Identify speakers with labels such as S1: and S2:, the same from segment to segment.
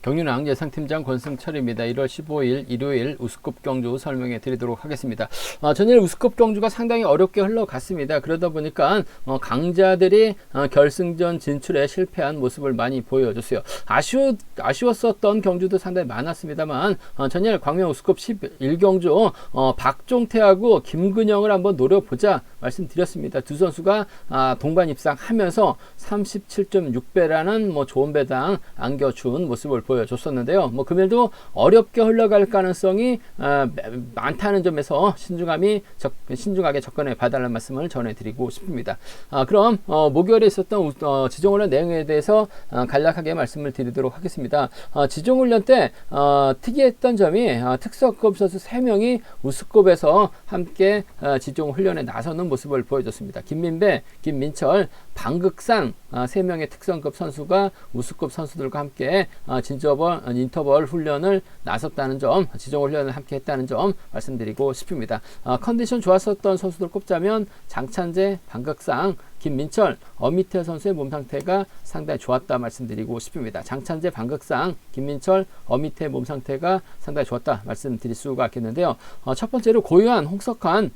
S1: 경륜왕 예상팀장 권승철입니다. 1월 15일 일요일 우스컵 경주 설명해 드리도록 하겠습니다. 전일 우스컵 경주가 상당히 어렵게 흘러갔습니다. 그러다 보니까 강자들이 결승전 진출에 실패한 모습을 많이 보여줬어요. 아쉬웠었던 경주도 상당히 많았습니다만 전일 광명 우스컵 11경주 박종태하고 김근영을 한번 노려보자 말씀드렸습니다. 두 선수가 동반 입상하면서 37.6배라는 좋은 배당 안겨준 모습을 보여줬었는데요. 금일도 어렵게 흘러갈 가능성이 많다는 점에서 신중하게 접근해 봐달라는 말씀을 전해드리고 싶습니다. 그럼 목요일에 있었던 지종훈련 내용에 대해서 간략하게 말씀을 드리도록 하겠습니다. 지종훈련 때 특이했던 점이 특성급 선수 3명이 우스컵에서 함께 지종훈련에 나서는 모습을 보여줬습니다. 김민배, 김민철, 방극상 3명의 특성급 선수가 우스컵 선수들과 함께 인터벌 훈련을 나섰다는 점, 지정훈련을 함께 했다는 점 말씀드리고 싶습니다. 컨디션 좋았었던 선수들 꼽자면 장찬재, 방극상, 김민철, 어미태 선수의 몸 상태가 상당히 좋았다 말씀드리고 싶습니다. 장찬재, 방극상, 김민철, 어미태 몸 상태가 상당히 좋았다 말씀드릴 수가 있겠는데요. 첫 번째로 고요한, 홍석환,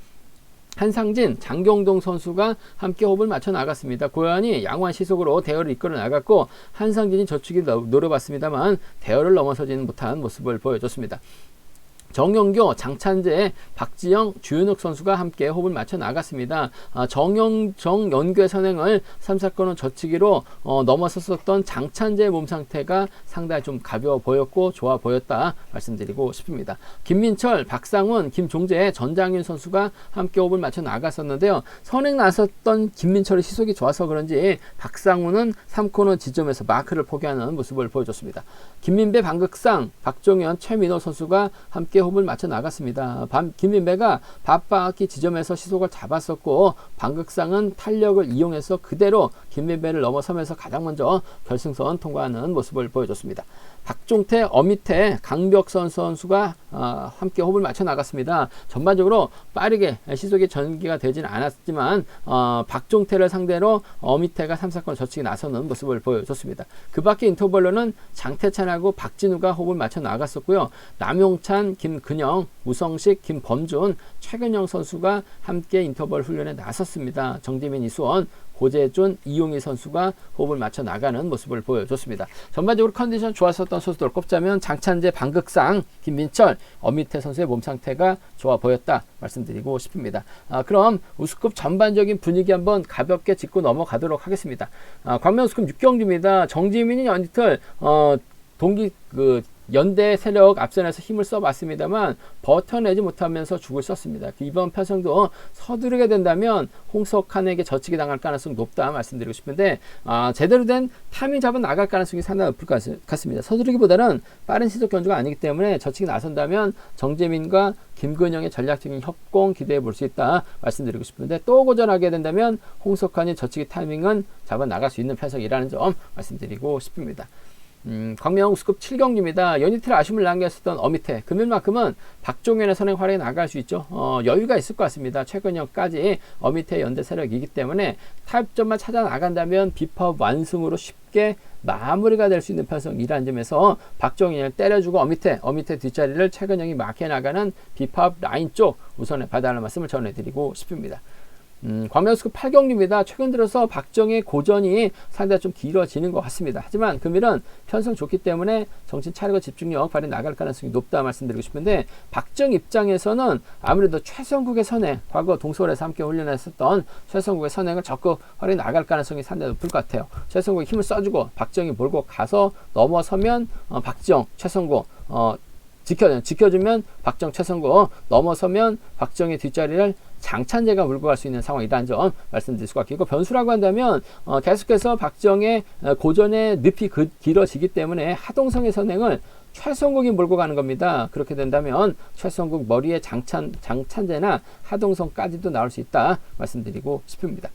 S1: 한상진, 장경동 선수가 함께 호흡을 맞춰 나갔습니다. 고현이 양호한 시속으로 대열을 이끌어 나갔고 한상진이 저축이 노려봤습니다만 대열을 넘어서지는 못한 모습을 보여줬습니다. 정영교, 장찬재, 박지영, 주윤욱 선수가 함께 호흡을 맞춰 나갔습니다. 정연교의 선행을 3, 4건은 젖히기로 넘어섰었던 장찬재의 몸 상태가 상당히 좀 가벼워 보였고 좋아 보였다 말씀드리고 싶습니다. 김민철, 박상훈, 김종재, 전장윤 선수가 함께 호흡을 맞춰 나갔었는데요. 선행 나섰던 김민철의 시속이 좋아서 그런지 박상훈은 3코너 지점에서 마크를 포기하는 모습을 보여줬습니다. 김민배, 방극상, 박종현, 최민호 선수가 함께 호흡을 맞춰 나갔습니다. 김민배가 밭바퀴 지점에서 시속을 잡았었고 방극상은 탄력을 이용해서 그대로 김민배를 넘어서면서 가장 먼저 결승선 통과하는 모습을 보여줬습니다. 박종태, 어미태, 강벽선 선수가 함께 호흡을 맞춰 나갔습니다. 전반적으로 빠르게 시속이 전개가 되지는 않았지만 박종태를 상대로 어미태가 3, 4건 젖히기 나서는 모습을 보여줬습니다. 그 밖에 인터벌로는 장태찬하고 박진우가 호흡을 맞춰 나갔었고요. 남용찬, 김근영, 우성식, 김범준, 최근영 선수가 함께 인터벌 훈련에 나섰습니다. 정재민, 이수원, 고재준, 이용희 선수가 호흡을 맞춰 나가는 모습을 보여줬습니다. 전반적으로 컨디션 좋았었던 선수들 꼽자면 장찬재, 방극상, 김민철, 어미태 선수의 몸 상태가 좋아 보였다 말씀드리고 싶습니다. 그럼 우스컵 전반적인 분위기 한번 가볍게 짚고 넘어가도록 하겠습니다. 광명 우스컵 6경주입니다. 정지민이 연이틀 연대 세력 앞선에서 힘을 써봤습니다만 버텨내지 못하면서 죽을 썼습니다. 이번 편성도 서두르게 된다면 홍석환에게 젖히기 당할 가능성이 높다 말씀드리고 싶은데 제대로 된 타이밍 잡아 나갈 가능성이 상당히 높을 것 같습니다. 서두르기보다는 빠른 시속 견주가 아니기 때문에 젖히기 나선다면 정재민과 김근영의 전략적인 협공 기대해 볼 수 있다 말씀드리고 싶은데 또 고전하게 된다면 홍석환이 젖히기 타이밍은 잡아 나갈 수 있는 편성이라는 점 말씀드리고 싶습니다. 광명 우스컵 7경주입니다. 연이틀 아쉬움을 남겼었던 어미태 금일만큼은 박종현의 선행 활약에 나갈 수 있죠. 여유가 있을 것 같습니다. 최근형까지 어미태 연대 세력이기 때문에 타협점만 찾아 나간다면 비법 완승으로 쉽게 마무리가 될 수 있는 편성이라는 점에서 박종현을 때려주고 어미태 뒷자리를 최근형이 막혀 나가는 비법 라인 쪽 우선에 봐달라는 말씀을 전해드리고 싶습니다. 광명 우스컵 8경주입니다. 최근 들어서 박정의 고전이 상당히 좀 길어지는 것 같습니다. 하지만 금일은 편성 좋기 때문에 정신 차리고 집중력 발휘 나갈 가능성이 높다 말씀드리고 싶은데 박정 입장에서는 아무래도 최성국의 선행, 과거 동서울에서 함께 훈련했었던 최성국의 선행을 적극 활용해 나갈 가능성이 상당히 높을 것 같아요. 최성국이 힘을 써주고 박정이 몰고 가서 넘어서면 박정, 최성국 지켜주면 박정, 최성국 넘어서면 박정의 뒷자리를 장찬재가 물고 갈 수 있는 상황이라는 점 말씀드릴 수가 있고 변수라고 한다면 계속해서 박정의 고전의 늪이 길어지기 때문에 하동성의 선행을 최성국이 몰고 가는 겁니다. 그렇게 된다면 최성국 머리에 장찬재나 하동성까지도 나올 수 있다 말씀드리고 싶습니다.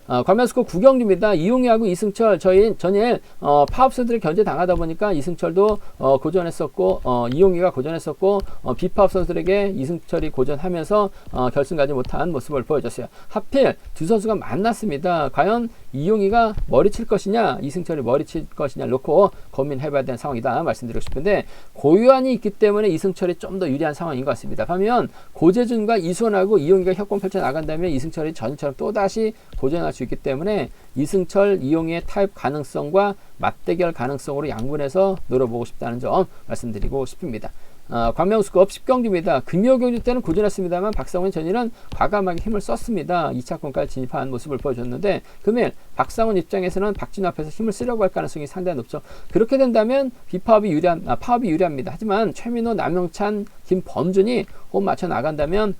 S1: 과면스코 구경주입니다. 이용희하고 이승철 전일 파업 선수들이 견제 당하다 보니까 이승철도 고전했었고 이용희가 고전했었고 비파업 선수들에게 이승철이 고전하면서 결승 가지 못한 모습을 보여줬어요. 하필 두 선수가 만났습니다. 과연 이용희가 머리 칠 것이냐 이승철이 머리 칠 것이냐 놓고 고민해봐야 되는 상황이다 말씀드리고 싶은데 고유한이 있기 때문에 이승철이 좀 더 유리한 상황인 것 같습니다. 반면 고재준과 이수원하고 이용희가 협공 펼쳐 나간다면 이승철이 전처럼 또다시 고전할 수 있기 때문에 이승철, 이용희의 타협 가능성과 맞대결 가능성으로 양분해서 노려보고 싶다는 점 말씀드리고 싶습니다. 광명스컵 10경기입니다. 금요경기 때는 고전했습니다만 박상훈 전일은 과감하게 힘을 썼습니다. 2차권까지 진입한 모습을 보여줬는데 금일 박상훈 입장에서는 박진우 앞에서 힘을 쓰려고 할 가능성이 상당히 높죠. 그렇게 된다면 파업이 유리합니다. 하지만 최민호, 남영찬, 김범준이 호흡 맞춰 나간다면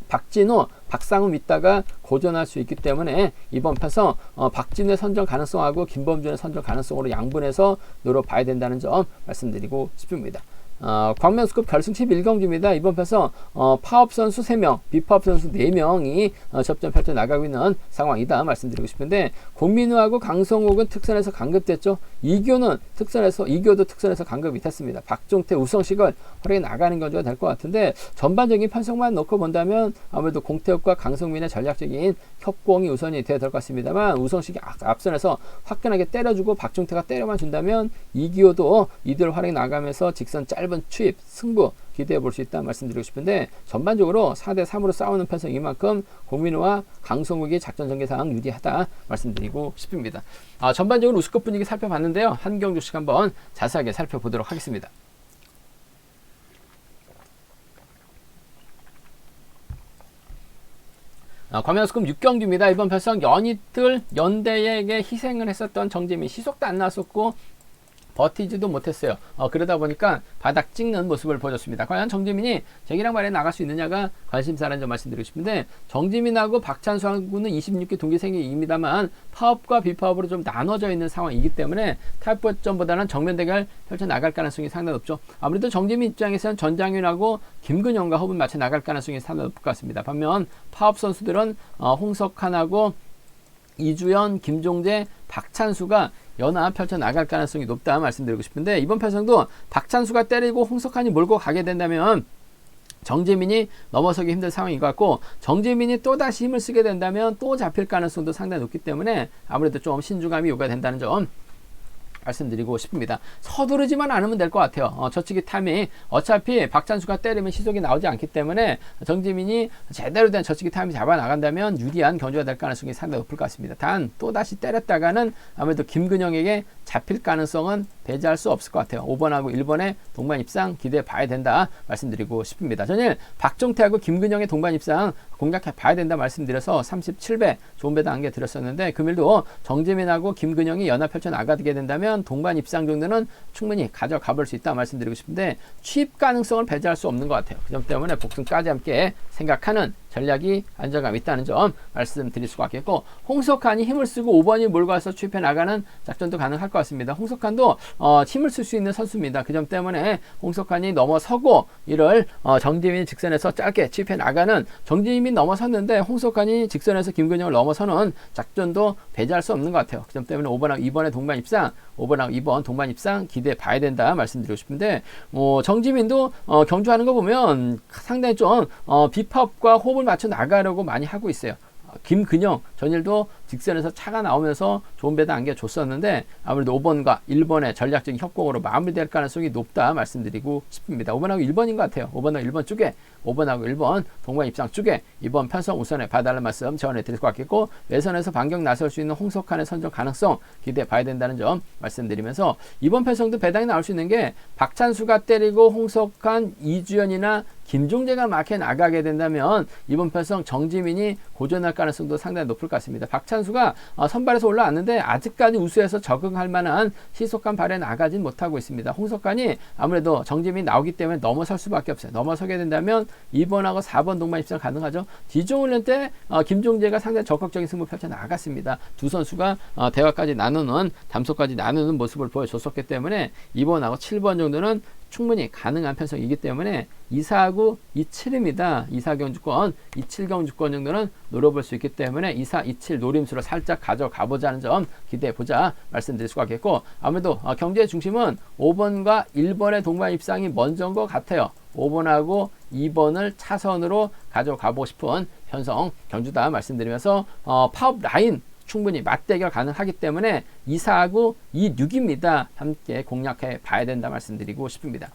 S1: 박진우, 박상훈 믿다가 고전할 수 있기 때문에 이번 편성 박진우의 선정 가능성하고 김범준의 선정 가능성으로 양분해서 노려봐야 된다는 점 말씀드리고 싶습니다. 광명스컵 결승 11경기입니다. 이번 편성 파업 선수 3명, 비파업 선수 4명이 접전 펼쳐 나가고 있는 상황이다 말씀드리고 싶은데 공민우하고 강성욱은 특선에서 강급됐죠. 이교도 특선에서 강급이 됐습니다. 박종태, 우성식을 활약해 나가는 견주가 될 것 같은데 전반적인 편성만 놓고 본다면 아무래도 공태욱과 강성민의 전략적인 협공이 우선이 되어야 될 것 같습니다만 우성식이 앞선에서 화끈하게 때려주고 박종태가 때려만 준다면 이기호도 이들 활약해 나가면서 직선 짧은 추입, 승부 기대해 볼 수 있다 말씀드리고 싶은데 전반적으로 4대3으로 싸우는 편성인 만큼 공민우와 강성욱이 작전 전개상 유리하다 말씀드리고 싶습니다. 전반적으로 우스컵 분위기 살펴봤는데요. 한 경주씩 한번 자세하게 살펴보도록 하겠습니다. 광명스컵 6경주입니다. 이번 편성 연이틀 연대에게 희생을 했었던 정재민 시속도 안 나왔었고 버티지도 못했어요. 그러다 보니까 바닥 찍는 모습을 보여줬습니다. 과연 정재민이 재기랑 발에 나갈 수 있느냐가 관심사라는 점 말씀드리고 싶은데 정재민하고 박찬수하고는 26기 동기생입니다만 파업과 비파업으로 좀 나눠져 있는 상황이기 때문에 타협전보다는 정면 대결 펼쳐 나갈 가능성이 상당히 높죠. 아무래도 정재민 입장에서는 전장윤하고 김근영과 호흡을 맞춰 나갈 가능성이 상당히 높을 것 같습니다. 반면 파업 선수들은 홍석환하고 이주연, 김종재, 박찬수가 연합 펼쳐 나갈 가능성이 높다 말씀드리고 싶은데 이번 편성도 박찬수가 때리고 홍석환이 몰고 가게 된다면 정재민이 넘어서기 힘든 상황인 것 같고 정재민이 또다시 힘을 쓰게 된다면 또 잡힐 가능성도 상당히 높기 때문에 아무래도 좀 신중함이 요구된다는 점 말씀드리고 싶습니다. 서두르지만 않으면 될 것 같아요. 저치기 타이밍 어차피 박찬수가 때리면 시속이 나오지 않기 때문에 정재민이 제대로 된 저치기 타이밍 잡아 나간다면 유리한 견주가 될 가능성이 상당히 높을 것 같습니다. 단 또다시 때렸다가는 아무래도 김근영에게 잡힐 가능성은 배제할 수 없을 것 같아요. 5번하고 1번의 동반 입상 기대해 봐야 된다 말씀드리고 싶습니다. 전일 박종태하고 김근영의 동반 입상 공략해 봐야 된다 말씀드려서 37배 좋은 배당 한 개 드렸었는데 금일도 정재민하고 김근영이 연합 펼쳐 나가게 된다면 동반 입상 정도는 충분히 가져가 볼 수 있다 말씀드리고 싶은데 취입 가능성을 배제할 수 없는 것 같아요. 그 점 때문에 복승까지 함께 생각하는 전략이 안정감이 있다는 점 말씀드릴 수가 있겠고 홍석환이 힘을 쓰고 5번이 몰고 와서 취입해 나가는 작전도 가능할 것 같습니다. 홍석환도 힘을 쓸 수 있는 선수입니다. 그 점 때문에 홍석환이 넘어서고 이를 정재민이 직선에서 짧게 취입해 나가는 정재민이 넘어섰는데 홍석환이 직선에서 김근영을 넘어서는 작전도 배제할 수 없는 것 같아요. 그 점 때문에 5번하고 2번의 동반 입상 5번하고 2번 동반 입상 기대해 봐야 된다 말씀드리고 싶은데 정지민도 경주하는 거 보면 상당히 좀 비팝과 호흡을 맞춰 나가려고 많이 하고 있어요. 김근영 전일도 직선에서 차가 나오면서 좋은 배당 안겨줬었는데 아무래도 5번과 1번의 전략적인 협공으로 마무리될 가능성이 높다 말씀드리고 싶습니다. 5번하고 1번인 것 같아요. 5번하고 1번 쪽에 5번하고 1번 동반 입상 쪽에 이번 편성 우선에 봐달라는 말씀 전해드릴 것 같겠고 외선에서 반격 나설 수 있는 홍석환의 선정 가능성 기대해 봐야 된다는 점 말씀드리면서 이번 편성도 배당이 나올 수 있는 게 박찬수가 때리고 홍석환, 이주연이나 김종재가 막혀 나가게 된다면 이번 편성 정지민이 고전할 가능성도 상당히 높을 것 같습니다. 박찬수가 선발에서 올라왔는데 아직까지 우수해서 적응할 만한 시속감 발에 나가진 못하고 있습니다. 홍석환이 아무래도 정지민이 나오기 때문에 넘어설 수밖에 없어요. 넘어서게 된다면 2번하고 4번 동반 입상 가능하죠. 지종훈련 때 김종재가 상당히 적극적인 승부 펼쳐 나갔습니다. 두 선수가 대화까지 나누는 담소까지 나누는 모습을 보여줬었기 때문에 2번하고 7번 정도는 충분히 가능한 편성이기 때문에 2사하고 27입니다. 2사 경주권, 27 경주권 정도는 노려볼 수 있기 때문에 2사, 27 노림수로 살짝 가져가 보자는 점 기대해 보자 말씀드릴 수가 있겠고, 아무래도 경주의 중심은 5번과 1번의 동반 입상이 먼저인 것 같아요. 5번하고 2번을 차선으로 가져가고 싶은 편성 경주다 말씀드리면서 파업 라인 충분히 맞대결 가능하기 때문에 2사하고 26입니다. 함께 공략해 봐야 된다 말씀드리고 싶습니다.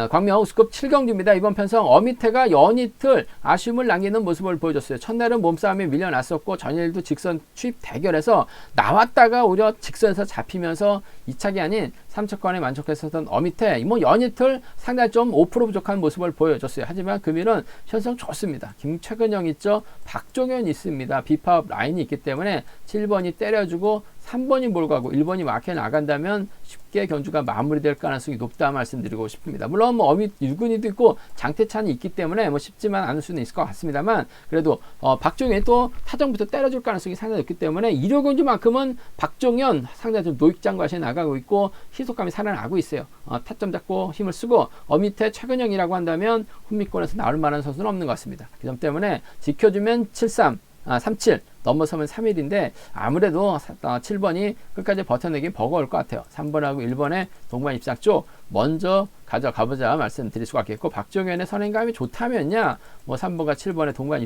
S1: 광명 우스컵 7경주입니다. 이번 편성 어미태가 연이틀 아쉬움을 남기는 모습을 보여줬어요. 첫날은 몸싸움에 밀려났었고 전일도 직선 추입 대결에서 나왔다가 오히려 직선에서 잡히면서 2차기 아닌 3차권에 만족했었던 어미태, 뭐 연이틀 상당히 좀 5% 부족한 모습을 보여줬어요. 하지만 금일은 편성 좋습니다. 김최근영 있죠. 박종현 있습니다. 비파업 라인이 있기 때문에 7번이 때려주고 3번이 몰고 가고 1번이 막혀 나간다면 쉽게 경주가 마무리될 가능성이 높다 말씀드리고 싶습니다. 물론 뭐 어미 유근이도 있고 장태찬이 있기 때문에 뭐 쉽지만 않을 수는 있을 것 같습니다만, 그래도 박종현이 또 타정부터 때려줄 가능성이 상당히 높기 때문에 1호 경주만큼은 박종현 상당히 좀 노익장과시에 나가고 있고 희속감이 살아나고 있어요. 타점 잡고 힘을 쓰고, 어미태 최근영이라고 한다면 훈미권에서 나올 만한 선수는 없는 것 같습니다. 그 점 때문에 지켜주면 37 넘어서면 3일인데 아무래도 7번이 끝까지 버텨내기 버거울 것 같아요. 3번하고 1번의 동반 입상 쪽 먼저 가져가보자 말씀드릴 수가 있겠고, 박종현의 선행감이 좋다면야 뭐 3번과 7번의 동반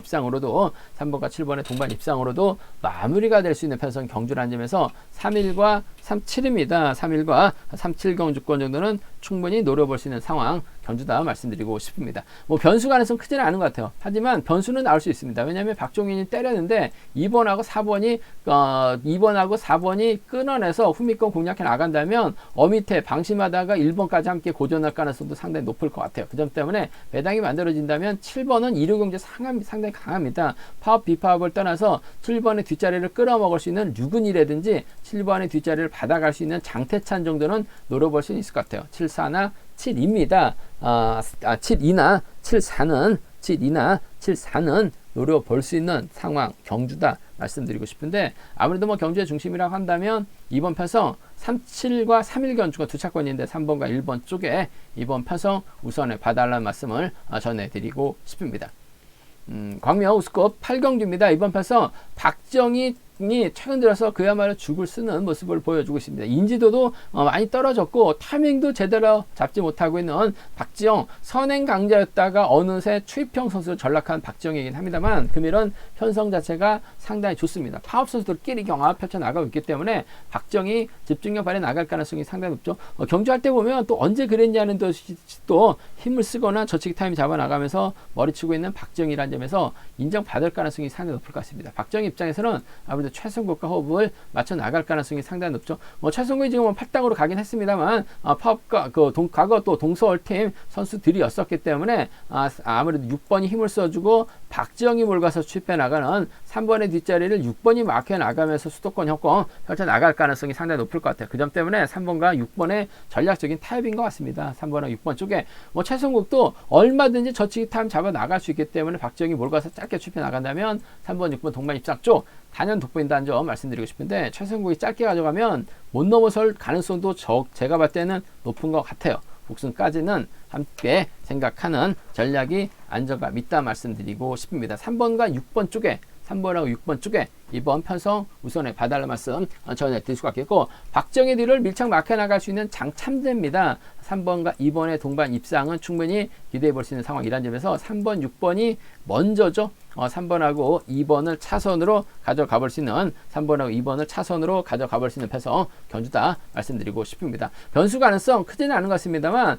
S1: 입상으로도 마무리가 될 수 있는 편성 경주라는 점에서 3일과 37입니다. 3일과 37 경주권 정도는 충분히 노려볼 수 있는 상황 경주다 말씀드리고 싶습니다. 뭐 변수 가능성 크지는 않은 것 같아요. 하지만 변수는 나올 수 있습니다. 왜냐하면 박종현이 때렸는데 2번하고 4번이 끊어내서 후미권 공략해 나간다면 어미태 방심하다가 1번까지 함께 고전할 가능성도 상당히 높을 것 같아요. 그 점 때문에 배당이 만들어진다면 7번은 2류 경제 상당히 강합니다. 파업 비파업을 떠나서 7번의 뒷자리를 끌어먹을 수 있는 류근이라든지 7번의 뒷자리를 받아갈 수 있는 장태찬 정도는 노려볼 수 있을 것 같아요. 74나 7입니다. 7이나 74는 노려볼 수 있는 상황 경주다 말씀드리고 싶은데, 아무래도 뭐 경주의 중심이라고 한다면 이번 편성 37과 3일 경주가 두 차권인데 3번과 1번 쪽에 이번 편성 우선에 봐달라는 말씀을 전해드리고 싶습니다. 광명 우스컵 8경주입니다. 이번 편성 박정희 최근 들어서 그야말로 죽을 쓰는 모습을 보여주고 있습니다. 인지도도 많이 떨어졌고 타이밍도 제대로 잡지 못하고 있는 박지영, 선행 강자였다가 어느새 추입형 선수로 전락한 박지영이긴 합니다만, 금일은 편성 자체가 상당히 좋습니다. 파업 선수들끼리 경합 펼쳐나가고 있기 때문에 박지영이 집중력 발휘 나갈 가능성이 상당히 높죠. 경주할 때 보면 또 언제 그랬냐는 또 힘을 쓰거나 저치기 타임 잡아나가면서 머리치고 있는 박지영이라는 점에서 인정받을 가능성이 상당히 높을 것 같습니다. 박지영 입장에서는 아무래도 최성국과 호흡을 맞춰 나갈 가능성이 상당히 높죠. 뭐 최성국이 지금 8당으로 가긴 했습니다만 파업과 과거 또 동서울팀 선수들이었었기 때문에 아무래도 6번이 힘을 써주고 박지영이 몰가서 취입해 나가는 3번의 뒷자리를 6번이 막혀 나가면서 수도권 협공 펼쳐 나갈 가능성이 상당히 높을 것 같아요. 그 점 때문에 3번과 6번의 전략적인 타협인 것 같습니다. 3번과 6번 쪽에 뭐 최성국도 얼마든지 저치기 타임 잡아 나갈 수 있기 때문에 박지영이 몰가서 짧게 취입해 나간다면 3번, 6번 동반 입상 쪽 단연 돋보인다는 점 말씀드리고 싶은데, 최성국이 짧게 가져가면 못 넘어설 가능성도 제가 봤을 때는 높은 것 같아요. 복승까지는 함께 생각하는 전략이 안정감 있다 말씀드리고 싶습니다. 3번과 6번 쪽에 이번 편성 우선에 봐달라는 말씀 전해드릴 수가 있겠고, 박정희 뒤를 밀착 막혀 나갈 수 있는 장참대입니다. 3번과 2번의 동반 입상은 충분히 기대해 볼 수 있는 상황이라는 점에서 3번, 6번이 먼저죠. 3번하고 2번을 차선으로 가져가 볼 수 있는 3번하고 2번을 차선으로 가져가 볼 수 있는 편성 경주다 말씀드리고 싶습니다. 변수 가능성 크지는 않은 것 같습니다만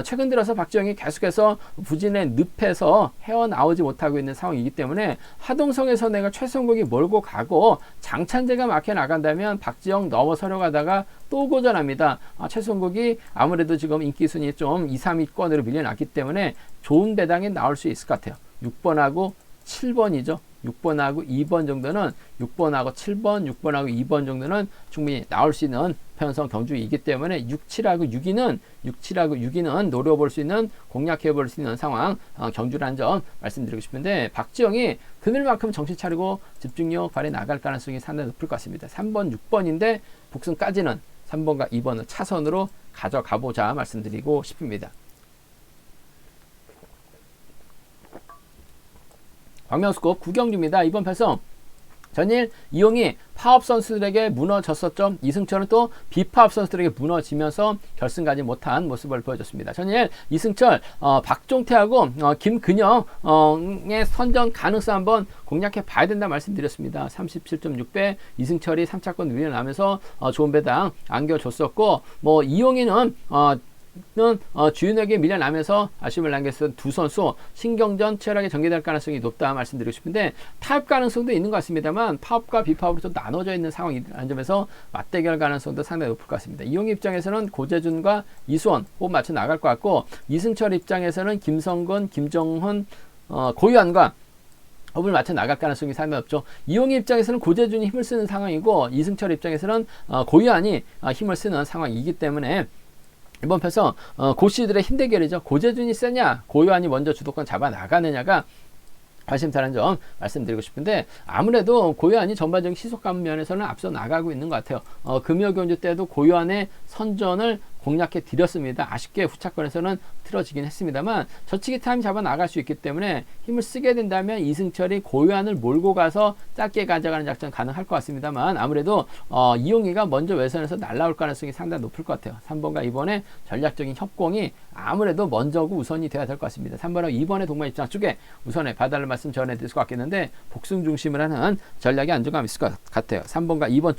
S1: 최근 들어서 박지영이 계속해서 부진의 늪에서 헤어나오지 못하고 있는 상황이기 때문에 하동성에서 내가 최성국이 몰고 가고 장찬재가 막혀 나간다면 박지영 넘어서려 가다가 또 고전합니다. 최성국이 아무래도 지금 인기 순위 좀 2, 3위권으로 밀려났기 때문에 좋은 배당이 나올 수 있을 것 같아요. 6번하고 7번이죠. 6번하고 2번 정도는 6번하고 7번, 6번하고 2번 정도는 충분히 나올 수 있는 편성 경주이기 때문에 67하고 6위는 노려볼 수 있는, 공략해 볼 수 있는 상황 경주라는 점 말씀드리고 싶은데, 박지영이 그늘만큼 정신 차리고 집중력 발휘 나갈 가능성이 상당히 높을 것 같습니다. 3번, 6번인데 복승까지는 3번과 2번을 차선으로 가져가보자 말씀드리고 싶습니다. 박명수급 구경주입니다. 이번 편성 전일 이용이 파업 선수들에게 무너졌었죠. 이승철은 또 비파업 선수들에게 무너지면서 결승 가지 못한 모습을 보여줬습니다. 전일 이승철, 박종태하고 김근영의 선전 가능성 한번 공략해 봐야 된다 말씀드렸습니다. 37.6배 이승철이 3차권 밀려나면서 좋은 배당 안겨줬었고, 뭐 이용이는 주윤에게 밀려나면서 아쉬움을 남겼던 두 선수 신경전 치열하게 전개될 가능성이 높다 말씀드리고 싶은데, 타협 가능성도 있는 것 같습니다만 파업과 비파업으로 좀 나눠져 있는 상황이라는 점에서 맞대결 가능성도 상당히 높을 것 같습니다. 이용 입장에서는 고재준과 이수원 호흡 맞춰 나갈 것 같고, 이승철 입장에서는 김성근, 김정훈, 고유한과 호흡을 맞춰 나갈 가능성이 상당히 높죠. 이용희 입장에서는 고재준이 힘을 쓰는 상황이고, 이승철 입장에서는 고유한이 힘을 쓰는 상황이기 때문에 이번 편성 고씨들의 힘 대결이죠. 고재준이 세냐, 고유한이 먼저 주도권 잡아 나가느냐가 관심사라는 점 말씀드리고 싶은데, 아무래도 고유한이 전반적인 시속감 면에서는 앞서 나가고 있는 것 같아요. 금요경주 때도 고유한의 선전을 공략해 드렸습니다. 아쉽게 후차권에서는 틀어지긴 했습니다만 저치기 타임 잡아 나갈 수 있기 때문에 힘을 쓰게 된다면 이승철이 고유한을 몰고 가서 짧게 가져가는 작전 가능할 것 같습니다만, 아무래도 이용희가 먼저 외선에서 날아올 가능성이 상당히 높을 것 같아요. 3번과 2번의 전략적인 협공이 아무래도 먼저고 우선이 돼야 될 것 같습니다. 3번하고 2번의 동반 입장 쪽에 우선에 봐달라는 말씀 전해드릴 것 같겠는데, 복승 중심을 하는 전략이 안정감 있을 것 같아요. 3번과 2번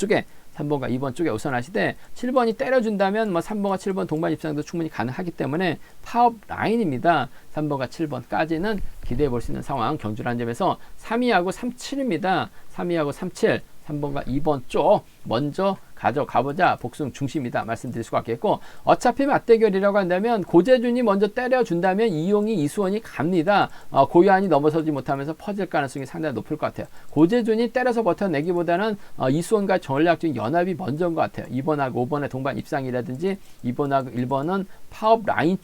S1: 쪽에 우선하시되 7번이 때려준다면 뭐 3번과 7번 동반 입장도 충분히 가능하기 때문에 파업 라인입니다. 3번과 7번까지는 기대해 볼 수 있는 상황 경주라는 점에서 3위하고 37입니다. 3위하고 37, 3번과 2번 쪽 먼저 가져가보자 복승 중심이다 말씀드릴 수가 있겠고, 어차피 맞대결이라고 한다면 고재준이 먼저 때려준다면 이용이 이수원이 갑니다. 고유한이 넘어서지 못하면서 퍼질 가능성이 상당히 높을 것 같아요. 고재준이 때려서 버텨내기보다는 이수원과 전략적인 연합이 먼저인 것 같아요. 2번하고 5번의 동반 입상이라든지 2번하고 1번은 파업 라인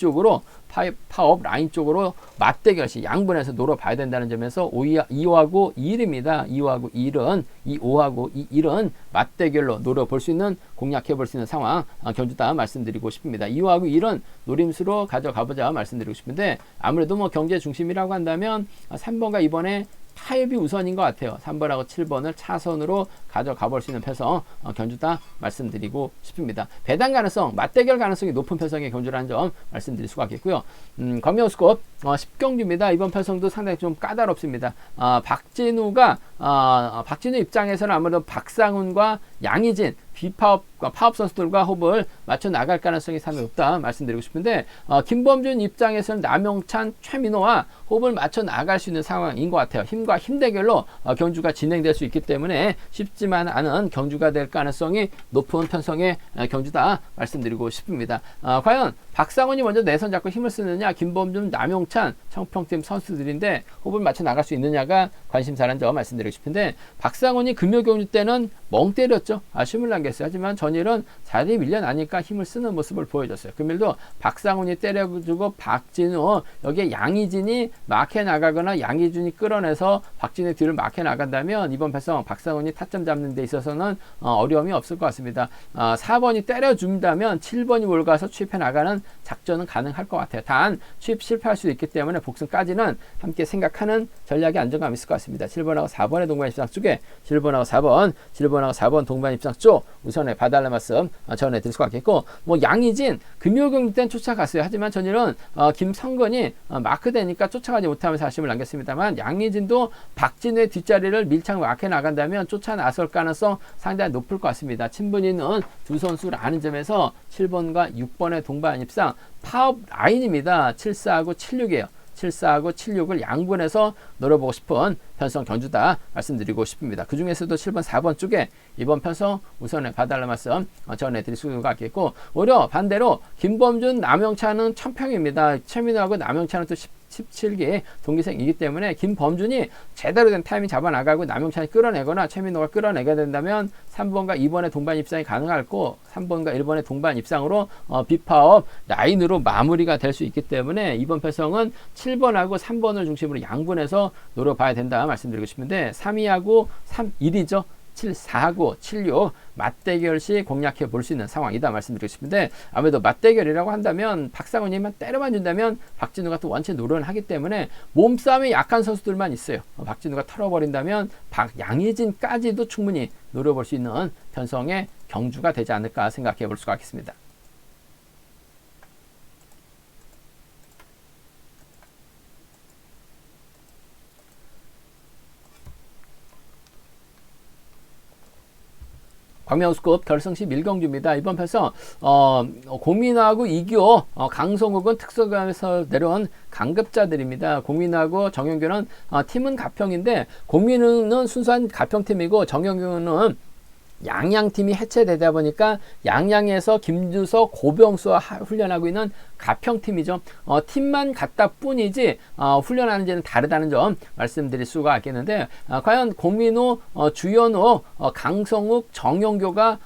S1: 쪽으로 맞대결시 양분해서 노려봐야 된다는 점에서 2호하고 2일입니다. 2호하고 2일은 2호하고 2일은 맞대결로 노려볼 수 있는 공략해 볼 수 있는 상황 경주다 말씀드리고 싶습니다. 2호하고 1은 노림수로 가져가보자 말씀드리고 싶은데, 아무래도 뭐 경제 중심이라고 한다면 3번과 2번에 타협이 우선인 것 같아요. 3번하고 7번을 차선으로 가져가 볼 수 있는 편성 경주다 말씀드리고 싶습니다. 배당 가능성, 맞대결 가능성이 높은 편성의 경주라는 점 말씀드릴 수가 있겠고요. 광명스컵 10경주입니다. 이번 편성도 상당히 좀 까다롭습니다. 박진우 입장에서는 아무래도 박상훈과 양희진 파업 선수들과 호흡을 맞춰 나갈 가능성이 상당히 높다 말씀드리고 싶은데, 김범준 입장에서는 남영찬, 최민호와 호흡을 맞춰 나갈 수 있는 상황인 것 같아요. 힘과 힘 대결로 경주가 진행될 수 있기 때문에 쉽지만 않은 경주가 될 가능성이 높은 편성의 경주다 말씀드리고 싶습니다. 과연 박상훈이 먼저 내선 잡고 힘을 쓰느냐, 김범준, 남영찬 청평팀 선수들인데 호흡을 맞춰 나갈 수 있느냐가 관심사라는 점 말씀드리고 싶은데, 박상훈이 금요경주 때는 멍 때렸죠. 아쉬움을 남겼어요. 하지만 전일은 자리에 밀려나니까 힘을 쓰는 모습을 보여줬어요. 금일도 박상훈이 때려주고 박진우, 여기에 양희진이 막해 나가거나 양희준이 끌어내서 박진우의 뒤를 막해 나간다면 이번 편성 박상훈이 타점 잡는 데 있어서는 어려움이 없을 것 같습니다. 4번이 때려준다면 7번이 몰가서 취입해 나가는 작전은 가능할 것 같아요. 단 취입 실패할 수 있기 때문에 복승까지는 함께 생각하는 전략이 안정감 있을 것 같습니다. 7번하고 4번의 동반 입장 쪽에 7번하고 4번 동반 입장 쪽 우선에 봐달라는 말씀 전해드릴 수가 있겠고, 뭐 양희진 금요경기 때는 쫓아갔어요. 하지만 전일은 김성근이 마크되니까 쫓아가지 못하면서 아쉬움을 남겼습니다만, 양희진도 박진우의 뒷자리를 밀착 마크해 나간다면 쫓아 나설 가능성 상당히 높을 것 같습니다. 친분이 있는 두 선수라는 점에서 7번과 6번의 동반 입상 파업 라인입니다. 74하고 76이에요. 74하고 76을 양분해서 노려보고 싶은 편성 경주다 말씀드리고 싶습니다. 그 중에서도 7번, 4번 쪽에 이번 편성 우선에 봐달라는 말씀 전해드릴 수가 있겠고, 오히려 반대로 김범준, 남영찬은 천평입니다. 최민호하고 남영찬은 또 17기 동기생이기 때문에 김범준이 제대로 된 타이밍 잡아나가고 남영찬이 끌어내거나 최민호가 끌어내게 된다면 3번과 2번의 동반 입상이 가능하고 3번과 1번의 동반 입상으로 비파업 라인으로 마무리가 될 수 있기 때문에 이번 편성은 7번하고 3번을 중심으로 양분해서 노려봐야 된다 말씀드리고 싶은데, 3위하고 1이죠. 7-4구, 7-6 맞대결 시 공략해 볼 수 있는 상황이다 말씀드리고 싶은데, 아무래도 맞대결이라고 한다면 박상훈님만 때려만 준다면 박진우가 또 원체 노련을 하기 때문에 몸싸움이 약한 선수들만 있어요. 박진우가 털어버린다면 양의진까지도 충분히 노려볼 수 있는 편성의 경주가 되지 않을까 생각해 볼 수가 있겠습니다. 광명우스컵 결승시 밀경주입니다. 이번 편성 공민호하고 이규호, 강성욱은 특수감에서 내려온 강급자들입니다. 공민호하고 정영규는 팀은 가평인데, 공민호는 순수한 가평팀이고 정영규는 양양팀이 해체되다 보니까 양양에서 김주석, 고병수와 훈련하고 있는 가평팀이죠. 팀만 같다 뿐이지 훈련하는지는 다르다는 점 말씀드릴 수가 있겠는데, 과연 공민호, 주현호, 강성욱, 정영교가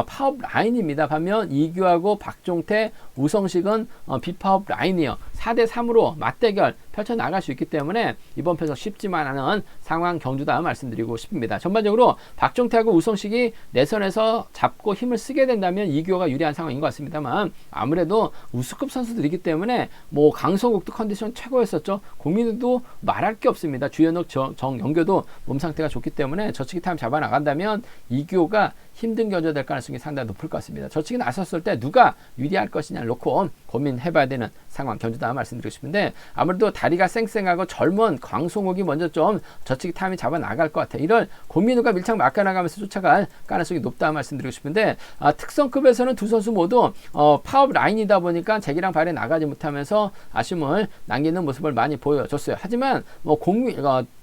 S1: 파업 라인입니다. 반면 이규하고 박종태, 우성식은 비파업 라인이요. 4대3으로 맞대결 펼쳐나갈 수 있기 때문에 이번 편성 쉽지만 않은 상황 경주다 말씀드리고 싶습니다. 전반적으로 박종태하고 우성식이 내선에서 잡고 힘을 쓰게 된다면 이규호가 유리한 상황인 것 같습니다만, 아무래도 우수급 선수들이기 때문에 뭐 강성욱도 컨디션 최고였었죠. 공민우도 말할 게 없습니다. 주현욱, 정영교도 몸 상태가 좋기 때문에 저치기 타임 잡아 나간다면 이규호가 힘든 견제 될 가능성이 상당히 높을 것 같습니다. 저치기 나섰을 때 누가 유리할 것이냐를 놓고 고민해봐야 되는 상황 경주다 말씀드리고 싶은데, 아무래도 다리가 쌩쌩하고 젊은 광송욱이 먼저 좀 저치기 타임이 잡아 나갈 것 같아요. 이럴 고민우가 밀착 맡겨나가면서 쫓아갈 가능성이 높다 말씀드리고 싶은데, 특성급에서는 두 선수 모두 파업 라인이다 보니까 재기랑 발에 나가지 못하면서 아쉬움을 남기는 모습을 많이 보여줬어요. 하지만 뭐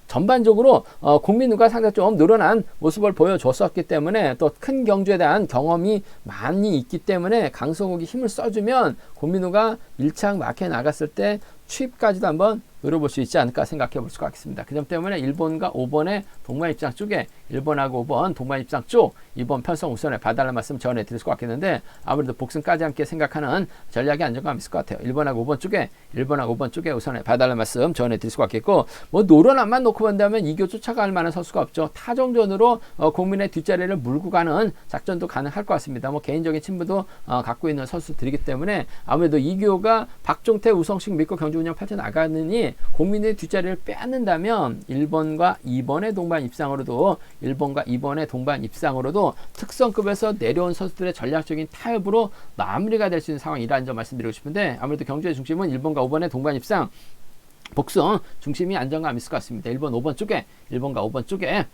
S1: 전반적으로 공민우가 상당히 좀 노련한 모습을 보여줬었기 때문에, 또 큰 경주에 대한 경험이 많이 있기 때문에 강성욱이 힘을 써주면 공민우가 1창 마크에 나갔을 때 추입까지도 한번 노려볼 수 있지 않을까 생각해 볼 수가 있습니다. 그 점 때문에 1번과 5번의 동반 입장 쪽에 1번하고 5번 동반 입장 쪽 이번 편성 우선에 봐달라는 말씀 전해드릴 수가 있겠는데, 아무래도 복승까지 함께 생각하는 전략의 안정감이 있을 것 같아요. 1번하고 5번 쪽에 우선에 봐달라는 말씀 전해드릴 수가 있겠고, 뭐 노련함만 놓고 본다면 이교 쫓아갈 만한 선수가 없죠. 타종전으로 국민의 뒷자리를 물고 가는 작전도 가능할 것 같습니다. 뭐 개인적인 친분도 갖고 있는 선수들이기 때문에 아무래도 이교가 박종태, 우성식 믿고 경주 운영 펼쳐나가느니 국민의 뒷자리를 빼앗는다면 1번과 2번의 동반 입상으로도 특성급에서 내려온 선수들의 전략적인 타협으로 마무리가 될 수 있는 상황이라는 점 말씀드리고 싶은데, 아무래도 경주의 중심은 1번과 5번의 동반 입상 복승 중심이 안정감 있을 것 같습니다. 1번, 5번 쪽에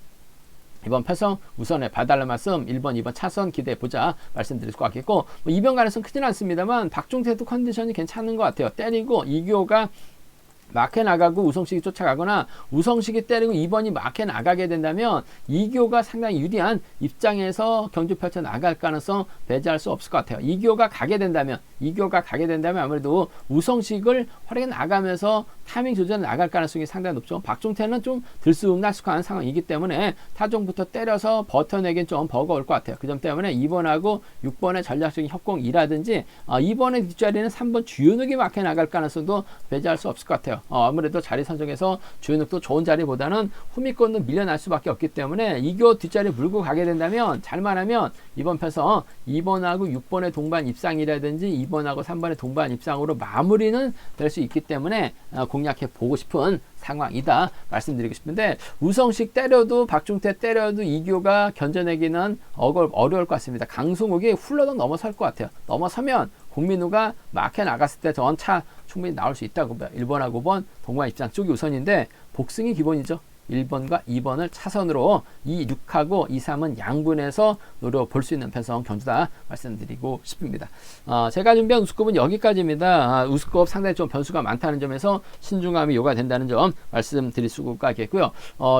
S1: 이번 편성 우선에 봐달라는 말씀, 1번, 2번 차선 기대해보자 말씀드릴 것 같겠고, 뭐 이변 가능성 크진 않습니다만 박종태도 컨디션이 괜찮은 것 같아요. 때리고 이규호가 마크에 나가고 우성식이 쫓아가거나 우성식이 때리고 2번이 마크에 나가게 된다면 이규호가 상당히 유리한 입장에서 경주 펼쳐 나갈 가능성 배제할 수 없을 것 같아요. 이규호가 가게 된다면 아무래도 우성식을 활약해 나가면서 타이밍 조절해 나갈 가능성이 상당히 높죠. 박종태는 좀 들쑥날쑥한 상황이기 때문에 타종부터 때려서 버텨내긴 좀 버거울 것 같아요. 그 점 때문에 2번하고 6번의 전략적인 협공이라든지 2번의 뒷자리는 3번 주현욱이 마크에 나갈 가능성도 배제할 수 없을 것 같아요. 아무래도 자리 선정에서 주현욱도 좋은 자리보다는 후미권도 밀려날 수밖에 없기 때문에 이교 뒷자리 물고 가게 된다면, 잘만 하면 이번 편성 2번하고 6번의 동반 입상이라든지 2번하고 3번의 동반 입상으로 마무리는 될 수 있기 때문에 공략해 보고 싶은 상황이다 말씀드리고 싶은데, 우성식 때려도 박종태 때려도 이교가 견뎌내기는 어려울 것 같습니다. 강승욱이 훌러덩 넘어설 것 같아요. 넘어서면 공민우가 마크에 나갔을 때 전차 충분히 나올 수 있다고 봐요. 1번하고 5번 동반 입장 쪽이 우선인데 복승이 기본이죠. 1번과 2번을 차선으로 2, 6하고 2, 3은 양분해서 노려볼 수 있는 편성 경주다 말씀드리고 싶습니다. 제가 준비한 우수급은 여기까지입니다. 우수급 상당히 좀 변수가 많다는 점에서 신중함이 요구된다는 점 말씀드릴 수가 있겠고요.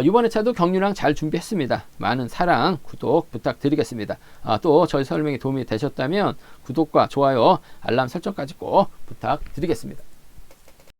S1: 이번에 차도 경륜랑 잘 준비했습니다. 많은 사랑, 구독 부탁드리겠습니다. 또 저희 설명이 도움이 되셨다면 구독과 좋아요, 알람 설정까지 꼭 부탁드리겠습니다.